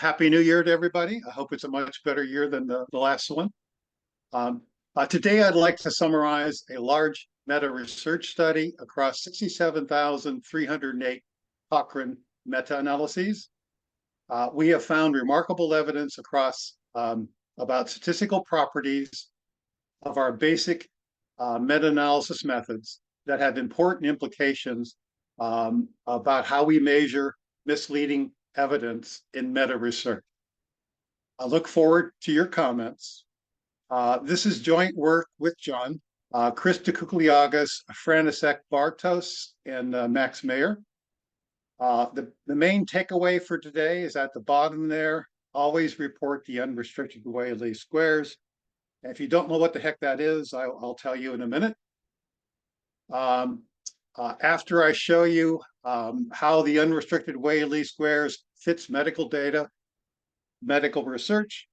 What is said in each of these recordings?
Happy New Year to everybody. I hope it's a much better year than the last one. Today, I'd like to summarize a large meta-research study across 67,308 Cochrane meta-analyses. We have found remarkable evidence across about statistical properties of our basic meta-analysis methods that have important implications about how we measure misleading evidence in meta-research. I look forward to your comments. This is joint work with John, Chris Kukliagas, Franisek Bartos, and Max Mayer. The main takeaway for today is at the bottom there. Always report the unrestricted way of least squares. And if you don't know what the heck that is, I'll tell you in a minute. After I show you how the unrestricted way of least squares fits medical data, medical research,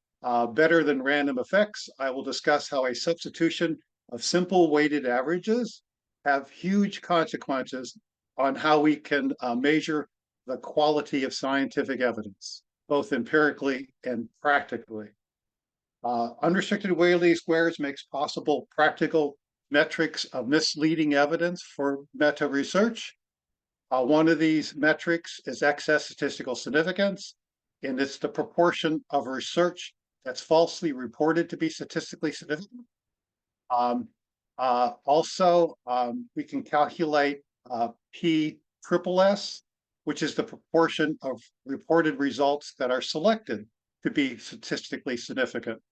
better than random effects, I will discuss how a substitution of simple weighted averages have huge consequences on how we can measure the quality of scientific evidence, both empirically and practically. Unrestricted way of least squares makes possible practical metrics of misleading evidence for meta research. One of these metrics is excess statistical significance, and it's the proportion of research that's falsely reported to be statistically significant. Also, we can calculate P-triple-S, which is the proportion of reported results that are selected to be statistically significant.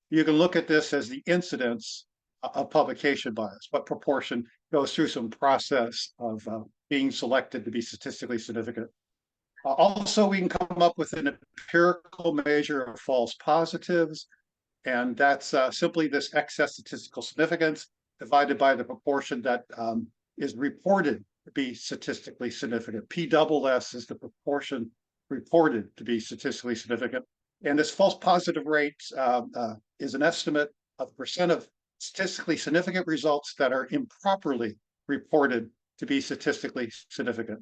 You can look at this as the incidence of publication bias. What proportion goes through some process of being selected to be statistically significant. Also, we can come up with an empirical measure of false positives, and that's simply this excess statistical significance divided by the proportion that is reported to be statistically significant. P-double-S is the proportion reported to be statistically significant. And this false positive rate is an estimate of the percent of statistically significant results that are improperly reported to be statistically significant.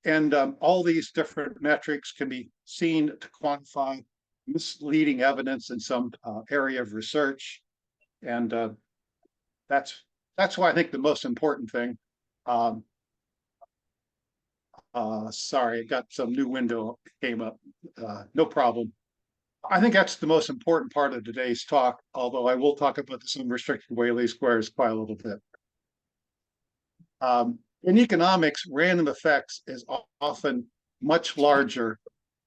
And all these different metrics can be seen to quantify misleading evidence in some area of research. And that's why I think the most important thing. Sorry, I got some new window came up. No problem. I think that's the most important part of today's talk, although I will talk about this unrestricted way of least squares quite a little bit. In economics, random effects is often much larger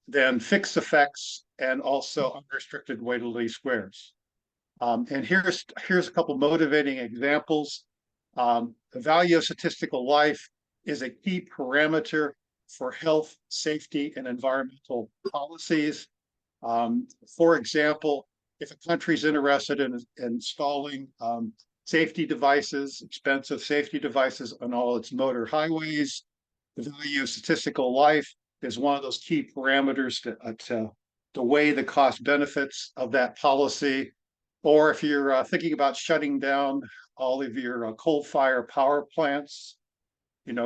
than fixed effects and also unrestricted way of least squares. And here's a couple motivating examples. The value of statistical life is a key parameter for health, safety, and environmental policies. For example, if a country is interested in installing safety devices, expensive safety devices on all its motor highways, the value of statistical life is one of those key parameters to weigh the cost benefits of that policy. Or if you're thinking about shutting down all of your coal-fired power plants,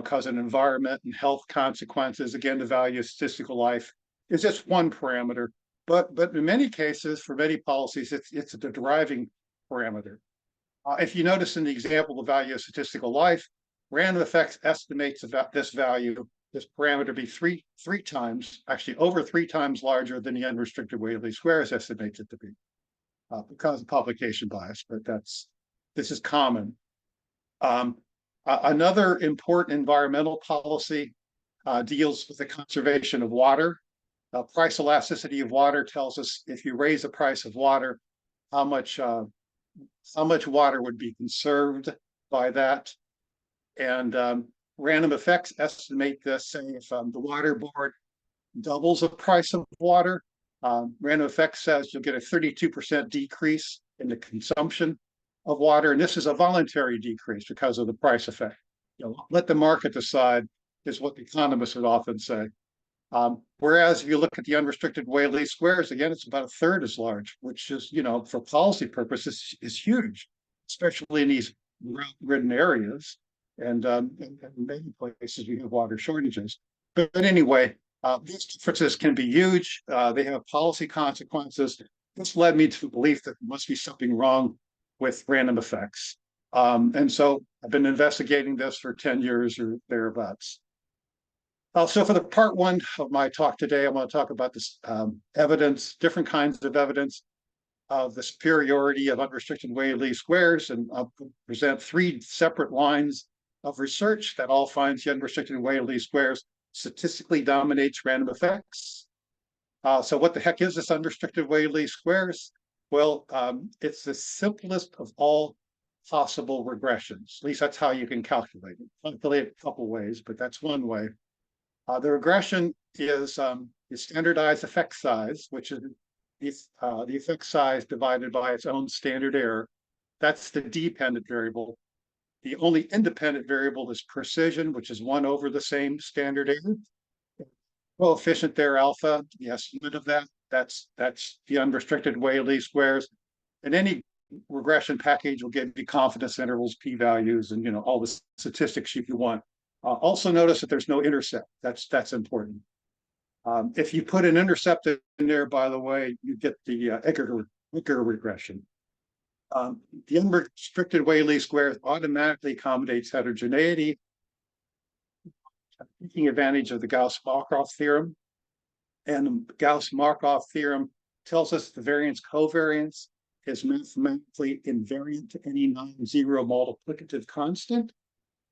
causing environment and health consequences, again, the value of statistical life is just one parameter. But in many cases, for many policies, it's the driving parameter. If you notice in the example, the value of statistical life, random effects estimates about this value, this parameter be three times, actually over 3 times larger than the unrestricted way of least squares estimates it to be because of publication bias, but this is common. Another important environmental policy deals with the conservation of water. Price elasticity of water tells us if you raise the price of water, how much water would be conserved by that. And random effects estimate this, saying if the water board doubles the price of water, random effects says you'll get a 32% decrease in the consumption of water. And this is a voluntary decrease because of the price effect. Let the market decide is what the economists would often say. Whereas if you look at the unrestricted way of least squares, again, it's about 1/3 as large, which is, for policy purposes, is huge, especially in these drought-ridden areas. And in many places, we have water shortages. But anyway, These differences can be huge. They have policy consequences. This led me to the belief that there must be something wrong with random effects. And so I've been investigating this for 10 years or thereabouts. So for the part one of my talk today, I want to talk about this evidence, different kinds of evidence of the superiority of unrestricted weighted least squares, and I'll present three separate lines of research that all finds the unrestricted weighted least squares statistically dominates random effects. So what the heck is this unrestricted weighted least squares? Well, it's the simplest of all possible regressions. At least that's how you can calculate it. Calculate it a couple ways, but that's one way. The regression is the standardized effect size, which is the effect size divided by its own standard error. That's the dependent variable. The only independent variable is precision, which is 1 over the same standard error. Coefficient there, alpha, the estimate of that, that's the unrestricted weighted least squares. And any regression package will give you confidence intervals, p-values, and all the statistics you want. Also notice that there's no intercept. That's important. If you put an intercept in there, by the way, you get the Edgar regression. The unrestricted weighted least squares automatically accommodates heterogeneity, taking advantage of the Gauss-Markov theorem. And the Gauss-Markov theorem tells us the variance covariance is mathematically invariant to any non-zero multiplicative constant.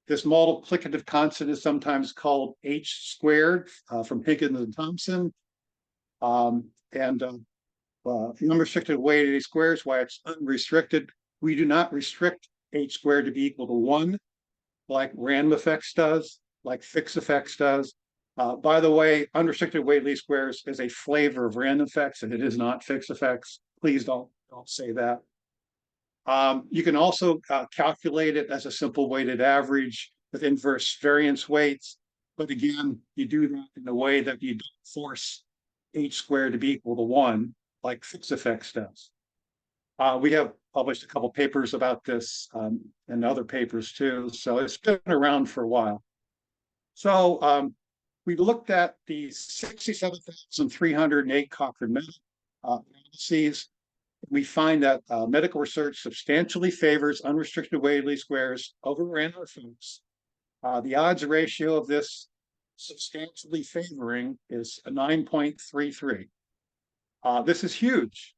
This multiplicative constant is sometimes called h squared from Higgins and Thompson. The unrestricted weighted squares, why it's unrestricted, we do not restrict h squared to be equal to 1 like random effects does, like fixed effects does. By the way, unrestricted weighted least squares is a flavor of random effects, and it is not fixed effects. Please don't say that. You can also calculate it as a simple weighted average with inverse variance weights. But again, you do that in a way that you don't force h squared to be equal to 1, like fixed effects does. We have published a couple papers about this and other papers too. So it's been around for a while. So we looked at the 67,308 Cochrane meta-analyses. We find that medical research substantially favors unrestricted weighted least squares over random effects. The odds ratio of this substantially favoring is a 9.33. This is huge.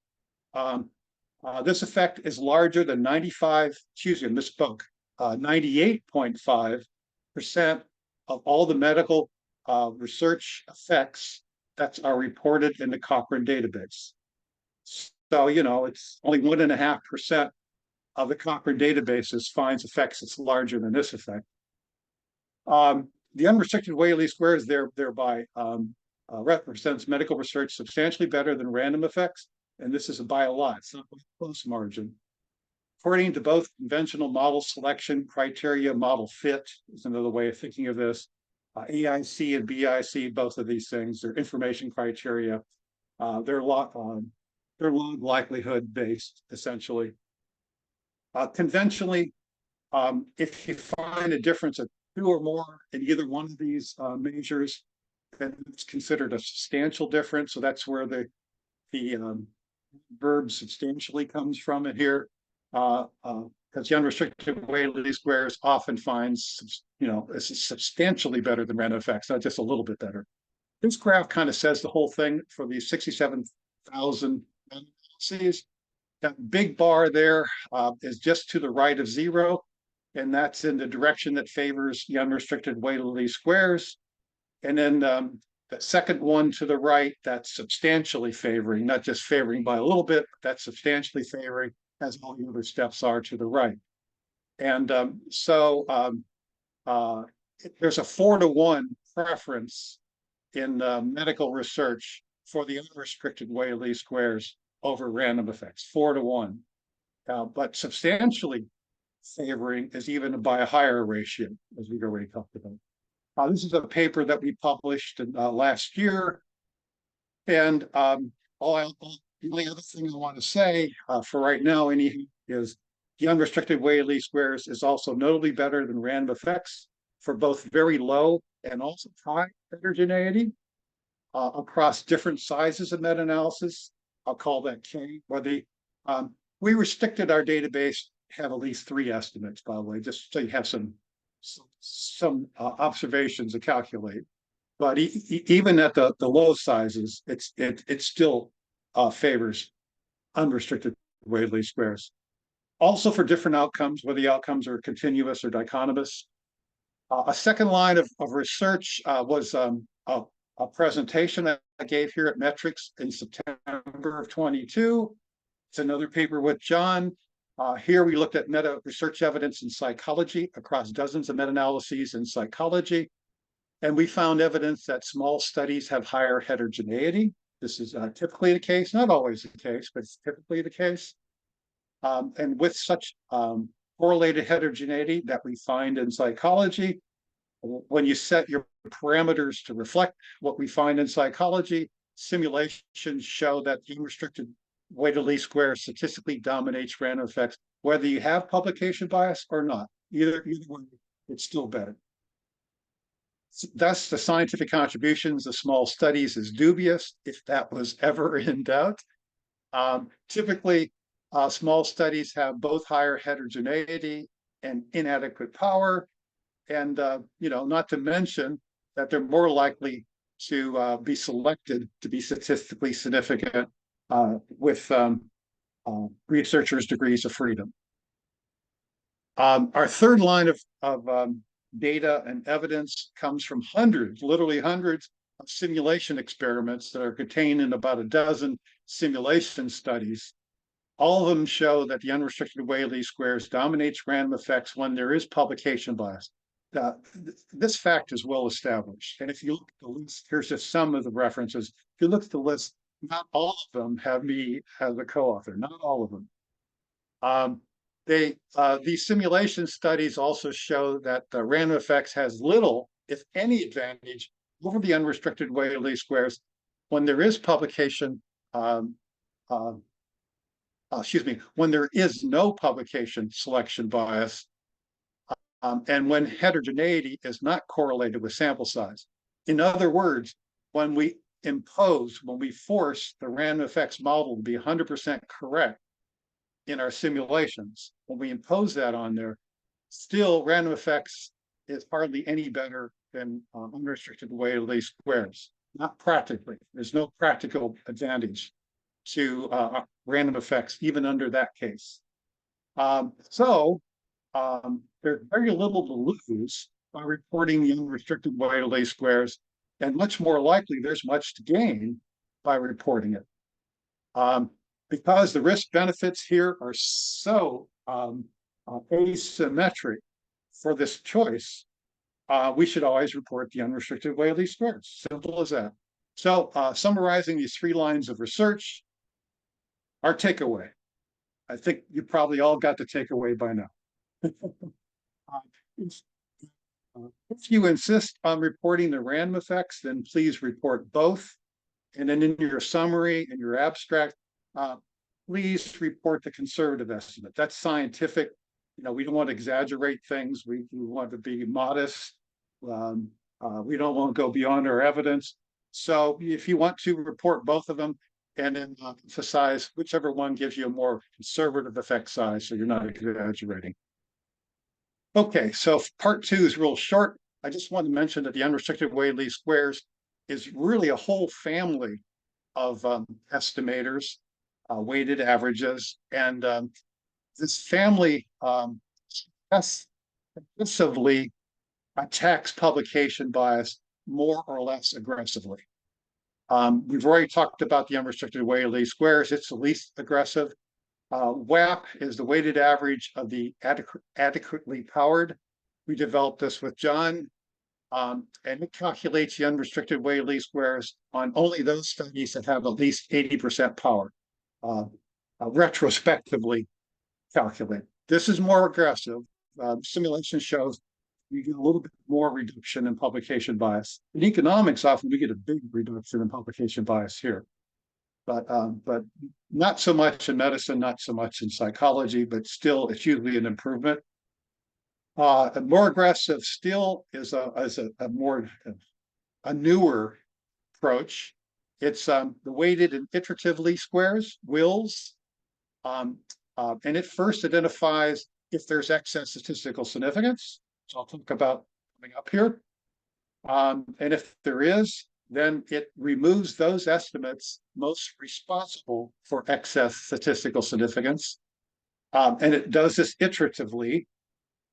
This effect is larger than 98.5% of all the medical research effects that are reported in the Cochrane database. So, it's only 1.5% of the Cochrane databases finds effects that's larger than this effect. The unrestricted weighted least squares thereby represents medical research substantially better than random effects, and this is by a lot. It's not a close margin. According to both conventional model selection criteria, model fit is another way of thinking of this. AIC and BIC, both of these things, they're information criteria. They're log likelihood based, essentially. Conventionally, if you find a difference of 2 or more in either one of these measures, then it's considered a substantial difference. So that's where the verb substantially comes from in here. Because the unrestricted weighted least squares often finds, it's substantially better than random effects, not just a little bit better. This graph kind of says the whole thing for these 67,000 analyses. That big bar there is just to the right of 0, and that's in the direction that favors the unrestricted weighted least squares. And then the second one to the right, that's substantially favoring, not just favoring by a little bit, but that's substantially favoring, as all the other steps are to the right. And there's a 4-to-1 preference in medical research for the unrestricted weighted least squares over random effects, 4-to-1. But substantially favoring is even by a higher ratio, as we already talked about. This is a paper that we published last year. And the only other thing I want to say for right now is the unrestricted weighted least squares is also notably better than random effects for both very low and also high heterogeneity. across different sizes of meta-analysis. I'll call that K. We restricted our database to have at least 3 estimates, by the way, just so you have some observations to calculate. But even at the low sizes, it still favors unrestricted weighted least squares. Also for different outcomes, whether the outcomes are continuous or dichotomous. A second line of research was a presentation I gave here at Metrics in September of 22. It's another paper with John. Here we looked at meta research evidence in psychology across dozens of meta-analyses in psychology. And we found evidence that small studies have higher heterogeneity. This is typically the case, not always the case, but it's typically the case. And with such correlated heterogeneity that we find in psychology, when you set your parameters to reflect what we find in psychology, simulations show that the unrestricted weighted least square statistically dominates random effects, whether you have publication bias or not. Either way, it's still better. Thus, the scientific contributions of small studies is dubious, if that was ever in doubt. Typically, small studies have both higher heterogeneity and inadequate power, and not to mention that they're more likely to be selected to be statistically significant with researchers' degrees of freedom. Our third line of data and evidence comes from hundreds, literally hundreds of simulation experiments that are contained in about a dozen simulation studies. All of them show that the unrestricted weighted least squares dominates random effects when there is publication bias. This fact is well established. And if you look at the list, here's just some of the references. If you look at the list, not all of them have me as a co-author, not all of them. These simulation studies also show that the random effects has little, if any, advantage over the unrestricted weighted least squares when there is publication, when there is no publication selection bias, and when heterogeneity is not correlated with sample size. In other words, when we force the random effects model to be 100% correct in our simulations, when we impose that on there, still random effects is hardly any better than unrestricted weighted least squares. Not practically. There's no practical advantage to random effects, even under that case. There's very little to lose by reporting the unrestricted weighted least squares, and much more likely there's much to gain by reporting it. Because the risk benefits here are so asymmetric for this choice, we should always report the unrestricted weighted least squares. Simple as that. So summarizing these 3 lines of research, our takeaway. I think you probably all got the takeaway by now. If you insist on reporting the random effects, then please report both. And then in your summary and your abstract, please report the conservative estimate. That's scientific. We don't want to exaggerate things. We want to be modest. We don't want to go beyond our evidence. So if you want to report both of them, and then emphasize whichever one gives you a more conservative effect size, so you're not exaggerating. Okay, so part 2 is real short. I just want to mention that the unrestricted weighted least squares is really a whole family of estimators, weighted averages, and this family aggressively attacks publication bias more or less aggressively. We've already talked about the unrestricted weighted least squares. It's the least aggressive. WAP is the weighted average of the adequately powered. We developed this with John, and it calculates the unrestricted weighted least squares on only those studies that have at least 80% power, retrospectively calculated. This is more aggressive. Simulation shows you get a little bit more reduction in publication bias. In economics, often we get a big reduction in publication bias here, but not so much in medicine, not so much in psychology, but still it's usually an improvement. More aggressive still is a newer approach. It's the weighted and iterative least squares, WILS, and it first identifies if there's excess statistical significance. So I'll talk about coming up here. And if there is, then it removes those estimates most responsible for excess statistical significance. And it does this iteratively.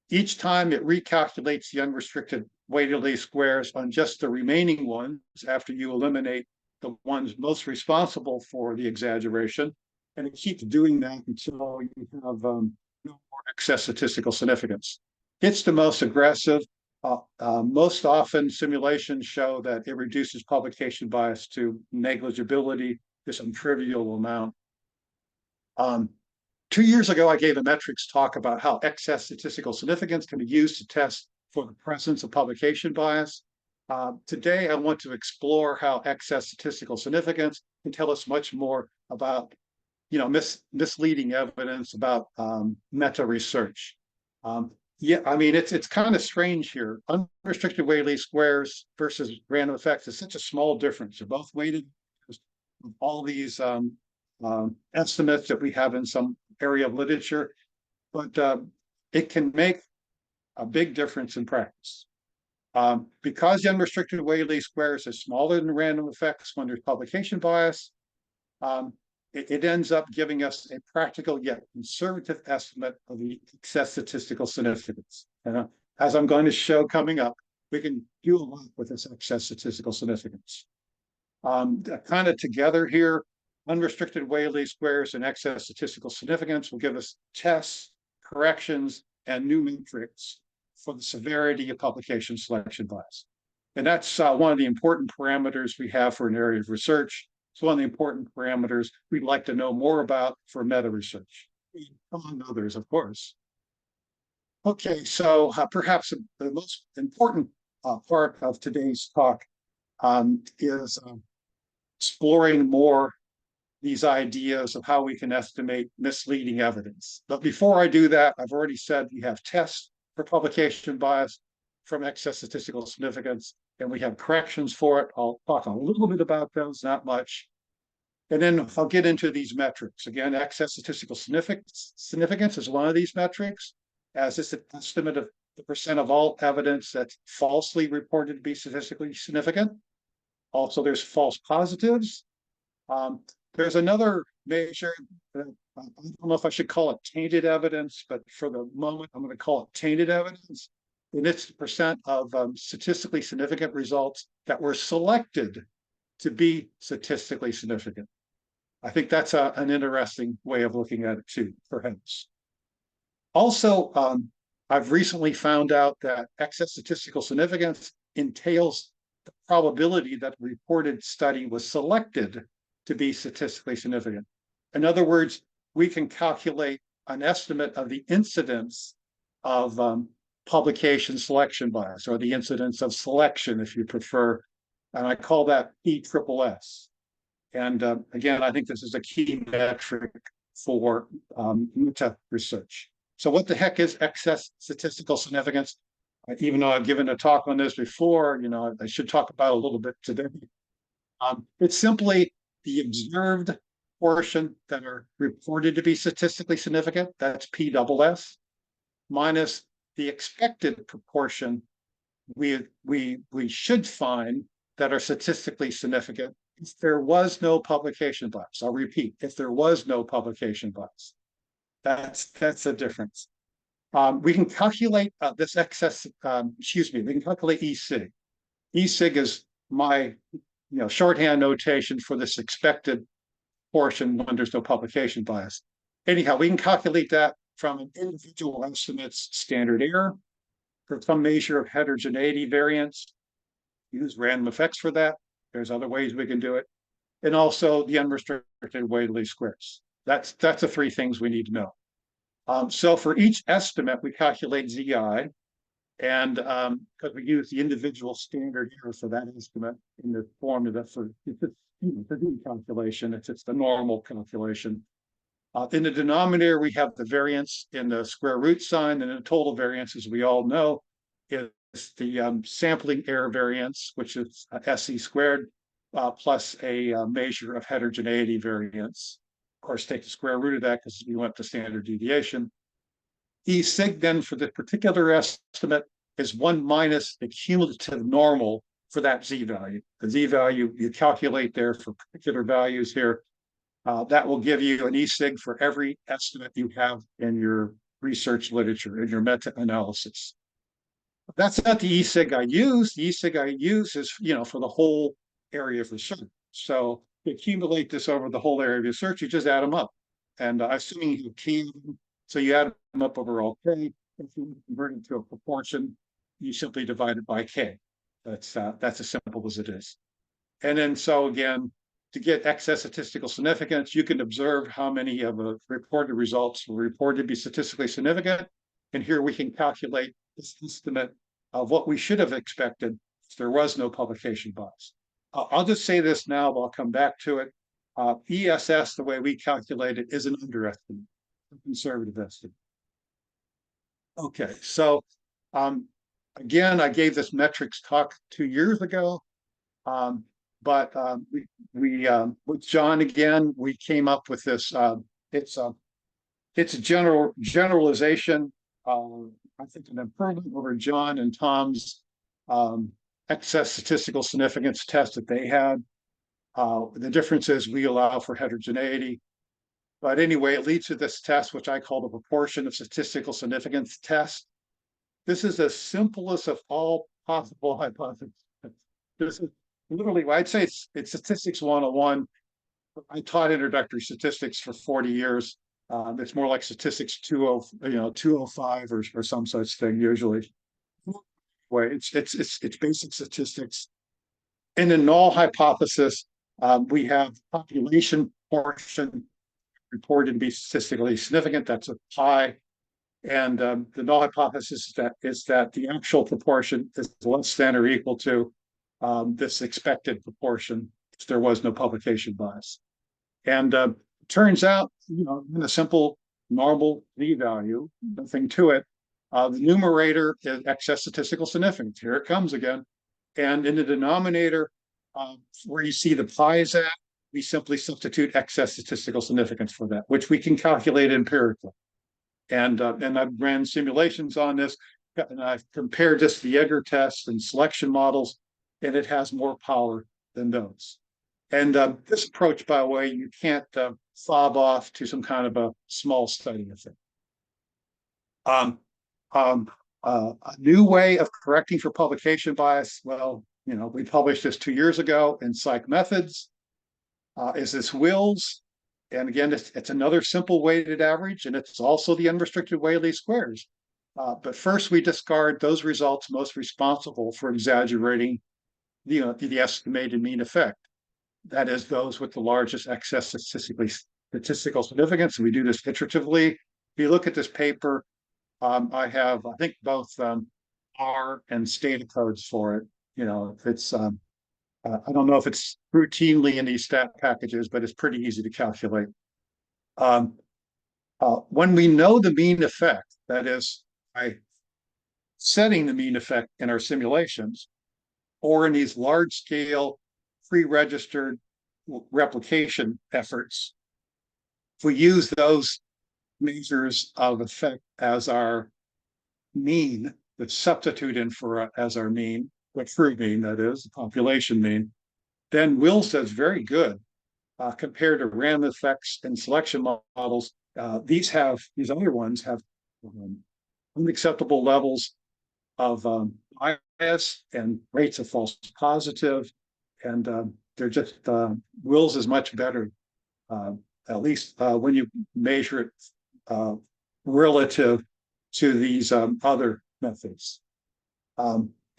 Each time it recalculates the unrestricted weighted least squares on just the remaining ones after you eliminate the ones most responsible for the exaggeration. And it keeps doing that until you have no more excess statistical significance. It's the most aggressive. Most often simulations show that it reduces publication bias to negligibility, to some trivial amount. 2 years ago, I gave a metrics talk about how excess statistical significance can be used to test for the presence of publication bias. Today, I want to explore how excess statistical significance can tell us much more about, misleading evidence, about meta research. Yeah, I mean, it's kind of strange here. Unrestricted weighted least squares versus random effects is such a small difference. They're both weighted. All these estimates that we have in some area of literature, but it can make a big difference in practice. Because the unrestricted weighted least squares is smaller than random effects when there's publication bias, it ends up giving us a practical yet conservative estimate of the excess statistical significance. And as I'm going to show coming up, we can do a lot with this excess statistical significance. Kind of together here, unrestricted weighted least squares and excess statistical significance will give us tests, corrections, and new metrics for the severity of publication selection bias. And that's one of the important parameters we have for an area of research. It's one of the important parameters we'd like to know more about for meta research, among others, of course. Okay, so perhaps the most important part of today's talk is exploring more these ideas of how we can estimate misleading evidence. But before I do that, I've already said we have tests for publication bias from excess statistical significance, and we have corrections for it. I'll talk a little bit about those, not much. And then I'll get into these metrics. Again, excess statistical significance is one of these metrics, as it's an estimate of the percent of all evidence that's falsely reported to be statistically significant. Also, there's false positives. There's another measure, I don't know if I should call it tainted evidence, but for the moment, I'm going to call it tainted evidence. And it's the percent of statistically significant results that were selected to be statistically significant. I think that's an interesting way of looking at it too, perhaps. Also, I've recently found out that excess statistical significance entails the probability that the reported study was selected to be statistically significant. In other words, we can calculate an estimate of the incidence of publication selection bias, or the incidence of selection, if you prefer, and I call that PSSS. And again, I think this is a key metric for meta research. So what the heck is excess statistical significance? Even though I've given a talk on this before, I should talk about it a little bit today. It's simply the observed portion that are reported to be statistically significant, that's PSSS, minus the expected proportion we should find that are statistically significant if there was no publication bias. I'll repeat, if there was no publication bias. That's the difference. We can calculate this excess, we can calculate ESIG. ESIG is my shorthand notation for this expected portion when there's no publication bias. Anyhow, we can calculate that from an individual estimate's standard error, for some measure of heterogeneity variance. Use random effects for that. There's other ways we can do it. And also the unrestricted weighted least squares. That's the three things we need to know. So for each estimate, we calculate ZI, and because we use the individual standard error for that estimate in the formula for the calculation, it's the normal calculation. In the denominator, we have the variance in the square root sign, and the total variance, as we all know, is the sampling error variance, which is SE squared. plus a measure of heterogeneity variance. Of course, take the square root of that because we went to standard deviation. E sig then for the particular estimate is 1 minus the cumulative normal for that z-value. The z-value you calculate there for particular values here. That will give you an E sig for every estimate you have in your research literature, in your meta-analysis. That's not the E sig I use. The E sig I use is, for the whole area of research. So to accumulate this over the whole area of research, you just add them up. And assuming you can, so you add them up over all k. If you convert it to a proportion, you simply divide it by k. That's as simple as it is. And then so again, to get excess statistical significance, you can observe how many of the reported results were reported to be statistically significant. And here we can calculate this estimate of what we should have expected if there was no publication bias. I'll just say this now, but I'll come back to it. ESS, the way we calculate it, is an underestimate, a conservative estimate. Okay, so again, I gave this metrics talk 2 years ago. But we with John again, we came up with this. It's a generalization. I think an improvement over John and Tom's excess statistical significance test that they had. The difference is we allow for heterogeneity. But anyway, it leads to this test, which I call the proportion of statistical significance test. This is the simplest of all possible hypotheses. This is literally, I'd say it's statistics 101. I taught introductory statistics for 40 years. It's more like statistics 205 or some such thing usually. Where it's basic statistics. In the null hypothesis, we have population portion reported to be statistically significant. That's a pi. And the null hypothesis is that the actual proportion is less than or equal to this expected proportion if there was no publication bias. And turns out, in a simple normal z-value, nothing to it, the numerator is excess statistical significance. Here it comes again. And in the denominator, where you see the pi's at, we simply substitute excess statistical significance for that, which we can calculate empirically. And I've ran simulations on this, and I've compared this to the Edgar test and selection models, and it has more power than those. And this approach, by the way, you can't fob off to some kind of a small study of it. A new way of correcting for publication bias, well, we published this 2 years ago in Psych Methods, is this Wills. And again, it's another simple weighted average, and it's also the unrestricted way of least squares. But first, we discard those results most responsible for exaggerating the estimated mean effect. That is those with the largest excess statistical significance. And we do this iteratively. If you look at this paper, I have, I think, both R and Stata codes for it. It's I don't know if it's routinely in these stat packages, but it's pretty easy to calculate. When we know the mean effect, that is, by setting the mean effect in our simulations, or in these large-scale pre-registered replication efforts, if we use those measures of effect as our mean, that substitute in for as our mean, the true mean, that is, the population mean, then Wills says very good compared to random effects and selection models. These other ones have unacceptable levels of bias and rates of false positive, and they're just Wills is much better, at least when you measure it relative to these other methods.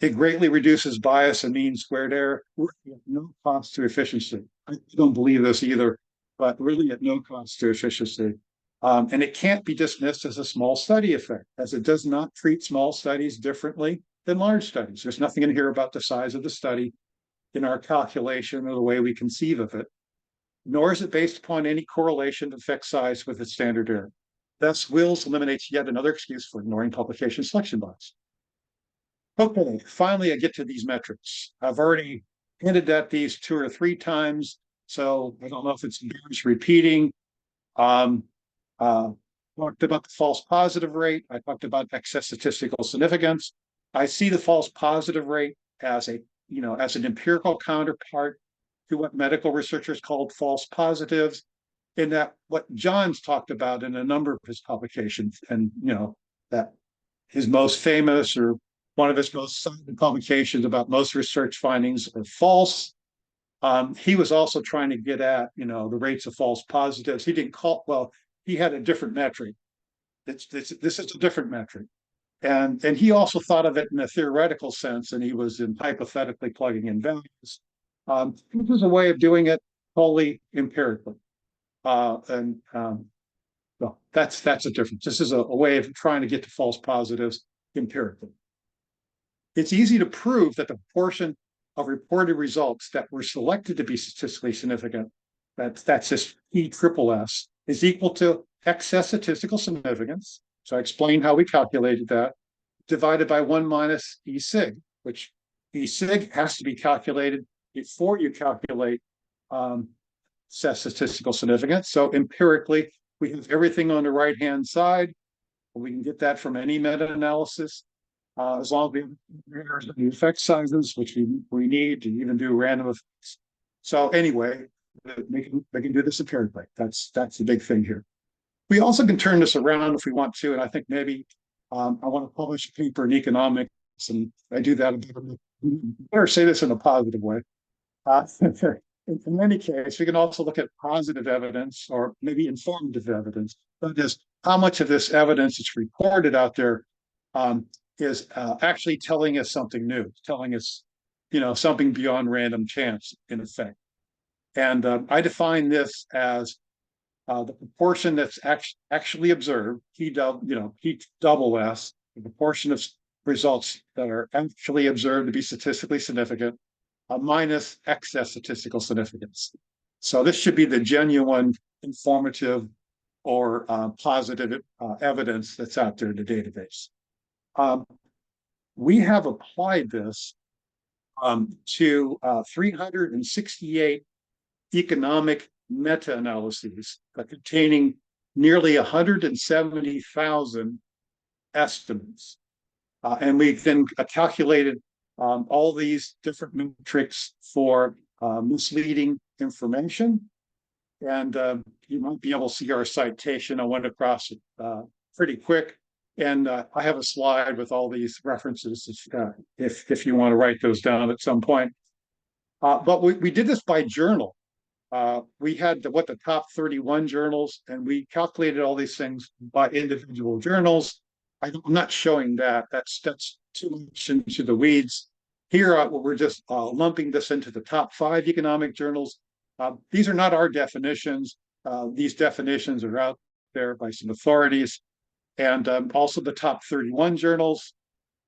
It greatly reduces bias and mean squared error at no cost to efficiency. I don't believe this either, but really at no cost to efficiency. And it can't be dismissed as a small study effect, as it does not treat small studies differently than large studies. There's nothing in here about the size of the study in our calculation or the way we conceive of it, nor is it based upon any correlation of effect size with its standard error. Thus, Wills eliminates yet another excuse for ignoring publication selection bias. Okay, finally, I get to these metrics. I've already hinted at these 2 or 3 times, so I don't know if it's bears repeating. Um, uh, Talked about the false positive rate. I talked about excess statistical significance. I see the false positive rate as as an empirical counterpart to what medical researchers called false positives, in that what John's talked about in a number of his publications, and that his most famous or one of his most cited publications about most research findings are false. He was also trying to get at, the rates of false positives. He didn't call, well, he had a different metric. This is a different metric. And he also thought of it in a theoretical sense, and he was in hypothetically plugging in values. This is a way of doing it wholly empirically. And well, that's a difference. This is a way of trying to get to false positives empirically. It's easy to prove that the proportion of reported results that were selected to be statistically significant, that's this ESSS, is equal to excess statistical significance. So I explained how we calculated that, divided by 1 minus E sig, which E sig has to be calculated before you calculate statistical significance. So empirically, we have everything on the right-hand side. We can get that from any meta-analysis, as long as we have the effect sizes, which we need to even do random effects. So anyway, we can do this empirically. That's the big thing here. We also can turn this around if we want to, and I think maybe I want to publish a paper in economics, and I do that a bit. Better say this in a positive way. In any case, we can also look at positive evidence or maybe informative evidence. That is, how much of this evidence that's reported out there is actually telling us something new, telling us, something beyond random chance, in effect. And I define this as the proportion that's actually observed, UWLS, the proportion of results that are actually observed to be statistically significant, minus excess statistical significance. So this should be the genuine, informative, or positive evidence that's out there in the database. We have applied this to 368 economic meta-analyses containing nearly 170,000 estimates. And we then calculated all these different metrics for misleading information. And you might be able to see our citation. I went across it pretty quick. And I have a slide with all these references if you want to write those down at some point. But we did this by journal. We had the top 31 journals, and we calculated all these things by individual journals. I'm not showing that. That's too much into the weeds. Here, we're just lumping this into the top 5 economic journals. These are not our definitions. These definitions are out there by some authorities, and also the top 31 journals,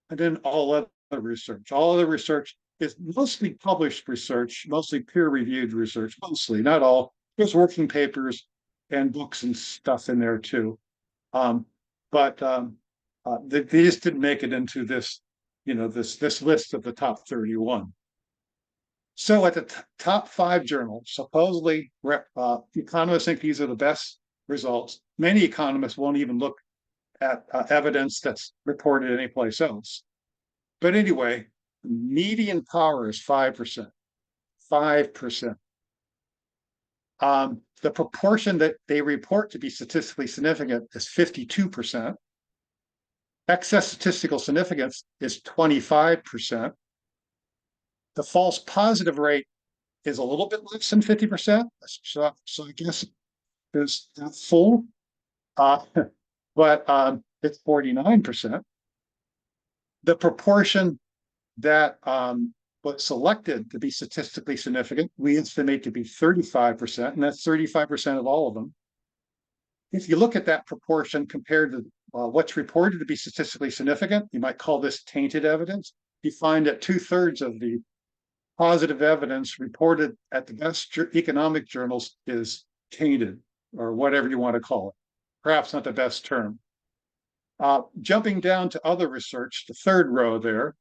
and then all other research. All other research is mostly published research, mostly peer-reviewed research, mostly, not all. There's working papers and books and stuff in there too. But these didn't make it into this, this list of the top 31. So at the top 5 journals, supposedly economists think these are the best results. Many economists won't even look at evidence that's reported anyplace else. But anyway, median power is 5%. 5%. The proportion that they report to be statistically significant is 52%. Excess statistical significance is 25%. The false positive rate is a little bit less than 50%. So I guess it's not full, but it's 49%. The proportion that was selected to be statistically significant, we estimate to be 35%, and that's 35% of all of them. If you look at that proportion compared to what's reported to be statistically significant, you might call this tainted evidence. You find that 2/3 of the positive evidence reported at the best economic journals is tainted, or whatever you want to call it. Perhaps not the best term. Jumping down to other research, the 3rd row there,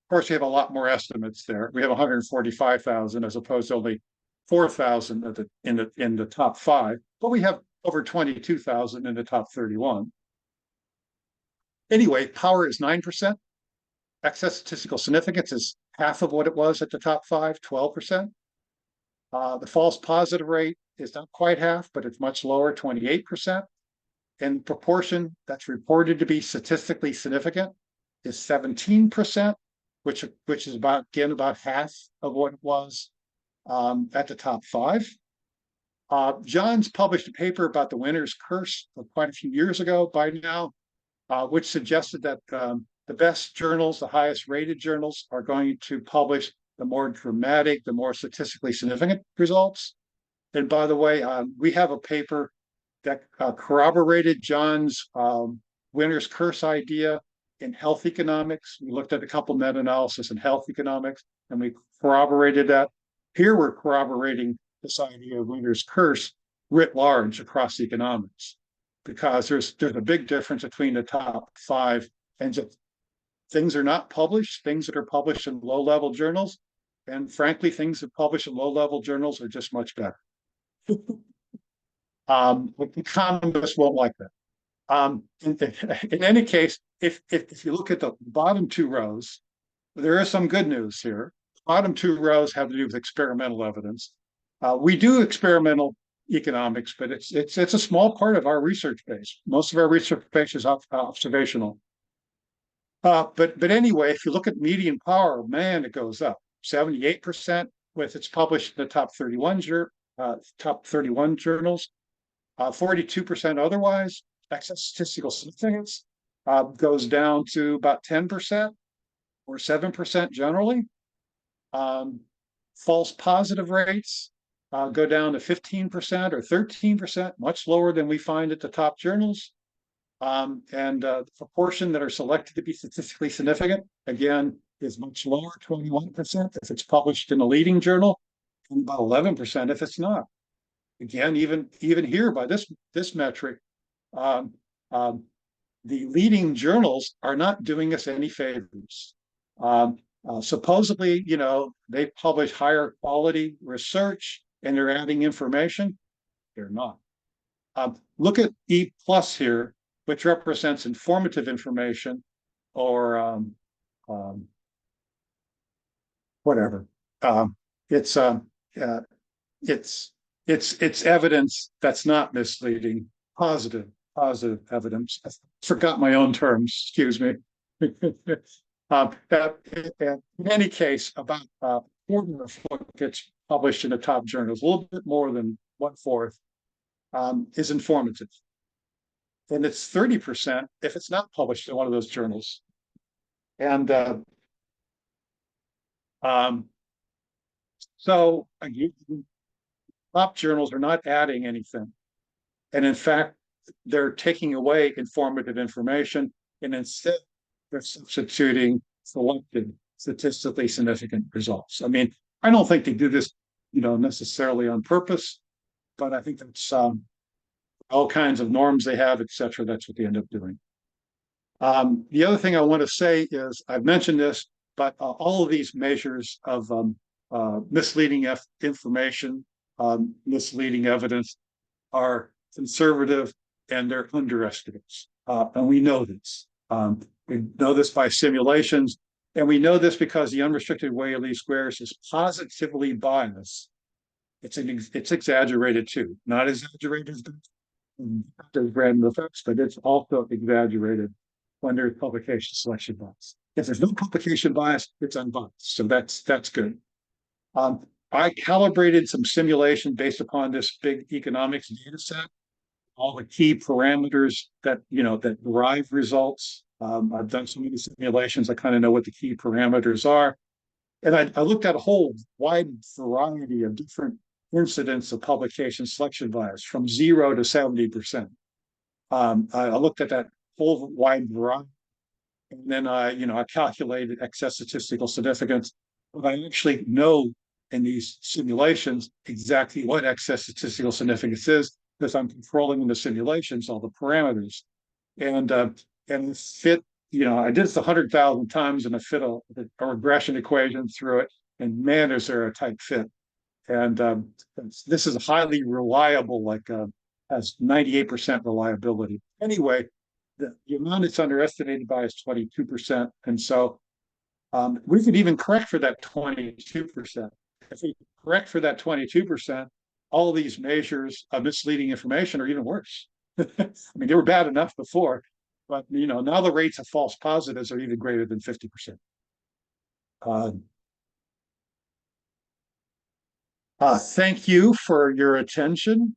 course, we have a lot more estimates there. We have 145,000 as opposed to only 4,000 in the top 5, but we have over 22,000 in the top 31. Anyway, power is 9%. Excess statistical significance is half of what it was at the top 5, 12%. The false positive rate is not quite half, but it's much lower, 28%. And proportion that's reported to be statistically significant is 17%, which is about half of what it was at the top 5. John's published a paper about the winner's curse quite a few years ago by now, which suggested that the best journals, the highest rated journals, are going to publish the more dramatic, the more statistically significant results. And by the way, we have a paper that corroborated John's winner's curse idea in health economics. We looked at a couple meta-analyses in health economics, and we corroborated that. Here we're corroborating this idea of winner's curse writ large across economics, because there's a big difference between the top 5 and just things are not published, things that are published in low-level journals, and frankly, things that published in low-level journals are just much better. Economists won't like that. In any case, if you look at the bottom 2 rows, there is some good news here. The bottom 2 rows have to do with experimental evidence. We do experimental economics, but it's a small part of our research base. Most of our research base is observational. But anyway, if you look at median power, man, it goes up 78% with it's published in the top 31 journals, 42% otherwise. Excess statistical significance goes down to about 10% or 7% generally. False positive rates go down to 15% or 13%, much lower than we find at the top journals. And the proportion that are selected to be statistically significant, again, is much lower, 21% if it's published in a leading journal, and about 11% if it's not. Again, even here by this metric, the leading journals are not doing us any favors. Supposedly, they publish higher quality research and they're adding information. They're not. Look at E+ here, which represents informative information or whatever. It's evidence that's not misleading, positive evidence. I forgot my own terms, excuse me. In any case, about a quarter of what gets published in the top journals, a little bit more than 1/4, is informative. And it's 30% if it's not published in one of those journals. And so top journals are not adding anything. And in fact, they're taking away informative information, and instead they're substituting selected statistically significant results. I mean, I don't think they do this, necessarily on purpose, but I think that's all kinds of norms they have, et cetera. That's what they end up doing. The other thing I want to say is, I've mentioned this, but all of these measures of misleading information, misleading evidence are conservative and they're underestimates. And we know this. We know this by simulations, and we know this because the unrestricted weight of least squares is positively biased. It's exaggerated too, not exaggerated as random effects, but it's also exaggerated when there's publication selection bias. If there's no publication bias, it's unbiased. So that's good. I calibrated some simulation based upon this big economics data set, all the key parameters that derive results. I've done so many simulations, I kind of know what the key parameters are. And I looked at a whole wide variety of different incidents of publication selection bias from 0 to 70%. I looked at that whole wide variety. And then I calculated excess statistical significance. But I actually know in these simulations exactly what excess statistical significance is, because I'm controlling in the simulations all the parameters. And it fit I did this 100,000 times and I fit a regression equation through it, and man, is there a tight fit. And this is highly reliable, has 98% reliability. Anyway, the amount it's underestimated by is 22%. And so we could even correct for that 22%. If we correct for that 22%, all these measures of misleading information are even worse. I mean, they were bad enough before, but now the rates of false positives are even greater than 50%. Thank you for your attention.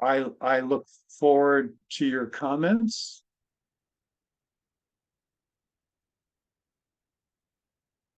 I look forward to your comments.